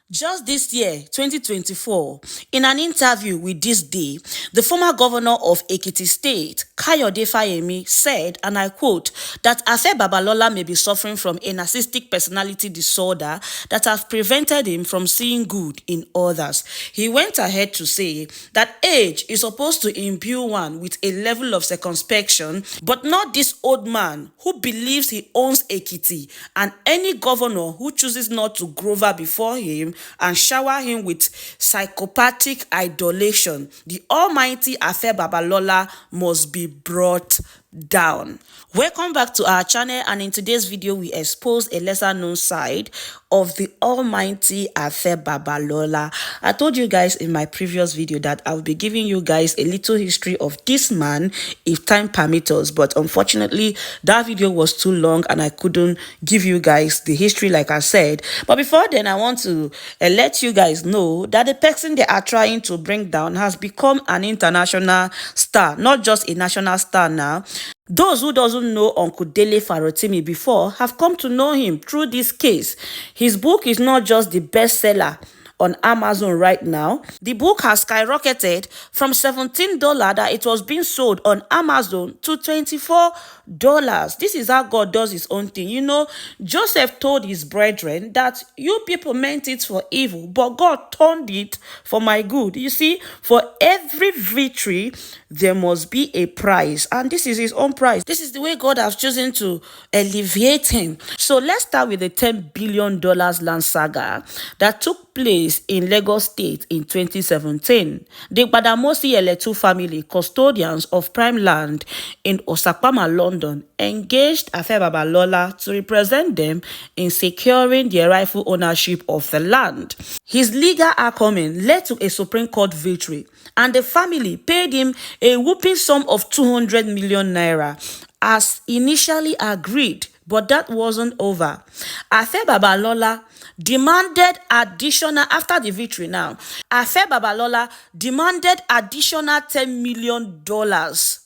Just this year, 2024, in an interview with This Day, the former governor of Ekiti State, Afe Babalola, said, and I quote, that Afe Babalola may be suffering from a narcissistic personality disorder that has prevented him from seeing good in others. He went ahead to say that age is supposed to imbue one with a level of circumspection, but not this old man who believes he owns Ekiti, and any governor who chooses not to grovel before him and shower him with psychopathic idolation. The almighty Afe Babalola must be brought down. Welcome back to our channel, and in today's video we expose a lesser known side of the almighty Afe Babalola. I told you guys in my previous video that I will be giving you guys a little history of this man if time permits us, but unfortunately that video was too long and I couldn't give you guys the history like I said. But before then, I want to let you guys know that the person they are trying to bring down has become an international star, not just a national star now. Those who doesn't know Uncle Dele Farotimi before have come to know him through this case. His book is not just the bestseller on Amazon right now. The book has skyrocketed from $17 that it was being sold on Amazon to $24. This is how God does his own thing. You know, Joseph told his brethren that you people meant it for evil, but God turned it for my good. You see, for every victory, there must be a price, and this is his own price. This is the way God has chosen to alleviate him. So let's start with the $10 billion land saga that took place in Lagos State in 2017. The Gbadamosi Eletu family, custodians of prime land in Osakpama, London, engaged Afe Babalola to represent them in securing their rightful ownership of the land. His legal acumen led to a Supreme Court victory, and the family paid him a whooping sum of 200 million naira as initially agreed. But that wasn't over. Afe Babalola demanded additional, after the victory now, Afe Babalola demanded additional $10 million,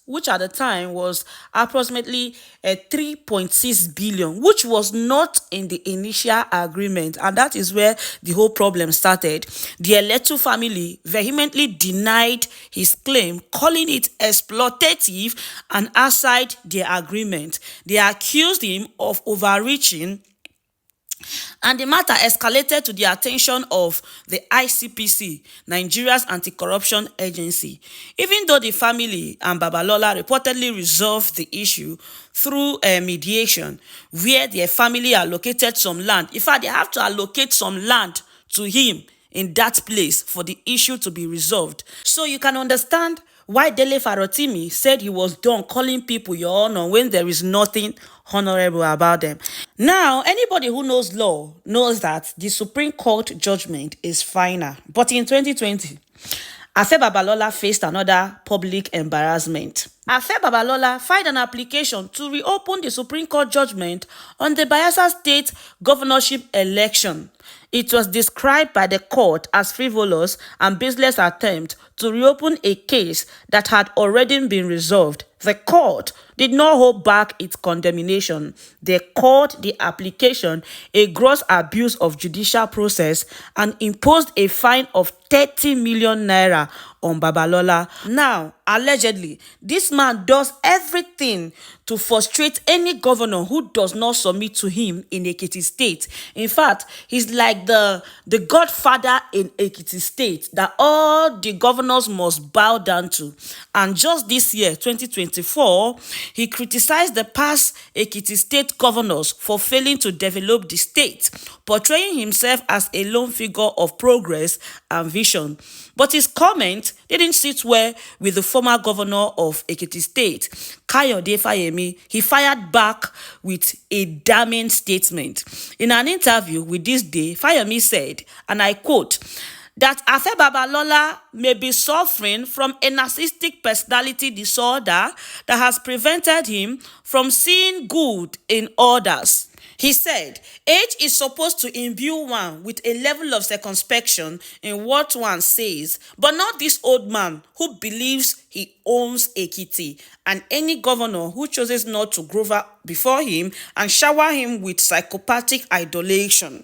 which at the time was approximately 3.6 billion, which was not in the initial agreement. And that is where the whole problem started. The Eletu family vehemently denied his claim, calling it exploitative and outside their agreement. They accused him of overreaching, and the matter escalated to the attention of the ICPC, Nigeria's anti-corruption agency. Even though the family and Babalola reportedly resolved the issue through mediation, where their family allocated some land. In fact, they have to allocate some land to him in that place for the issue to be resolved. So you can understand why Dele Farotimi said he was done calling people your honor when there is nothing honorable about them. Now, anybody who knows law knows that the Supreme Court judgment is final. But in 2020, Afe Babalola faced another public embarrassment. Afe Babalola filed an application to reopen the Supreme Court judgment on the Bayelsa State governorship election. It was described by the court as frivolous and baseless attempt to reopen a case that had already been resolved. The court did not hold back its condemnation. They called the application a gross abuse of judicial process and imposed a fine of 30 million naira on Babalola. Now, allegedly, this man does everything to frustrate any governor who does not submit to him in Ekiti State. In fact, he's like the godfather in Ekiti State that all the governors must bow down to. And just this year, 2024, he criticized the past Ekiti State governors for failing to develop the state, portraying himself as a lone figure of progress and vision. But his comment didn't sit well with the former governor of Ekiti State, Afe. He fired back with a damning statement. In an interview with This Day, Fayemi said, and I quote, that Afe Babalola may be suffering from a narcissistic personality disorder that has prevented him from seeing good in others. He said, age is supposed to imbue one with a level of circumspection in what one says, but not this old man who believes he owns Ekiti, and any governor who chooses not to grovel before him and shower him with psychopathic idolation.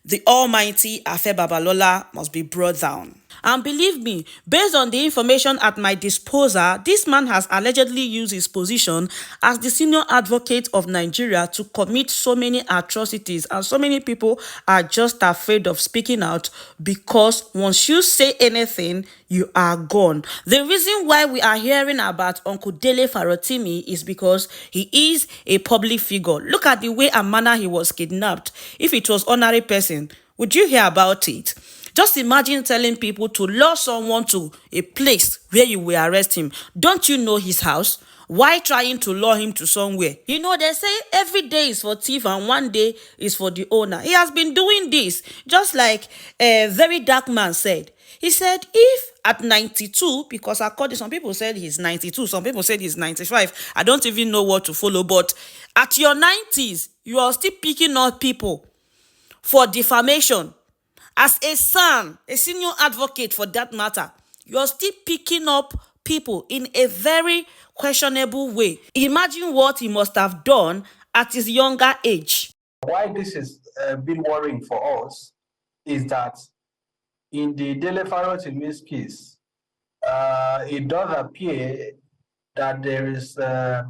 The almighty Afe Babalola must be brought down. And believe me, based on the information at my disposal, this man has allegedly used his position as the senior advocate of Nigeria to commit so many atrocities, and so many people are just afraid of speaking out because once you say anything, you are gone. The reason why we are hearing about Uncle Dele Farotimi is because he is a public figure. Look at the way and manner he was kidnapped. If it was ordinary person, would you hear about it? Just imagine telling people to lure someone to a place where you will arrest him. Don't you know his house? Why trying to lure him to somewhere? You know, they say every day is for thief and one day is for the owner. He has been doing this, just like a very dark man said. He said if at 92, because according some people said he's 92, some people said he's 95. I don't even know what to follow, but at your 90s, you are still picking up people for defamation. As a son, a senior advocate for that matter, you're still picking up people in a very questionable way. Imagine what he must have done at his younger age. Why this is been worrying for us is that in the Dele Farotimi case, it does appear that there is a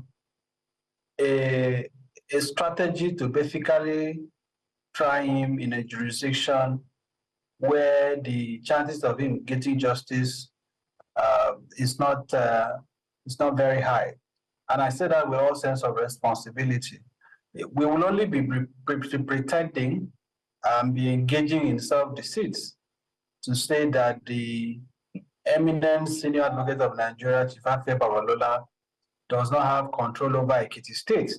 strategy to basically try him in a jurisdiction where the chances of him getting justice is not very high. And I say that with all sense of responsibility. We will only be pretending and be engaging in self-deceit to say that the eminent senior advocate of Nigeria, Chief Afe Babalola, does not have control over Ekiti State.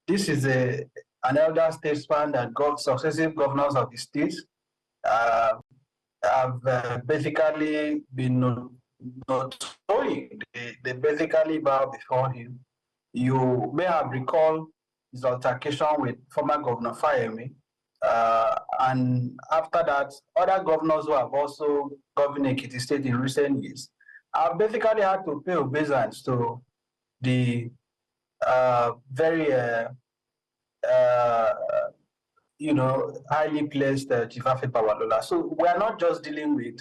This is an elder statesman that successive governors of the state have basically been notorious. They basically bow before him. You may have recalled his altercation with former Governor Fayemi. And after that, other governors who have also governed Ekiti State in recent years have basically had to pay obeisance to the very highly placed Chief Afe Babalola. So we are not just dealing with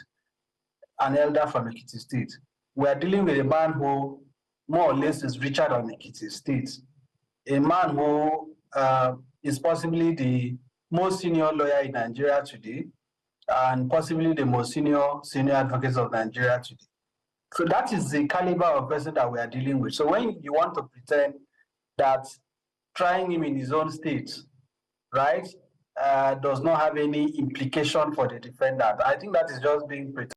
an elder from Ekiti State. We are dealing with a man who more or less is richer than Ekiti State. A man who is possibly the most senior lawyer in Nigeria today, and possibly the most senior advocate of Nigeria today. So that is the caliber of person that we are dealing with. So when you want to pretend that trying him in his own state, right, does not have any implication for the defendant, I think that is just being pretended.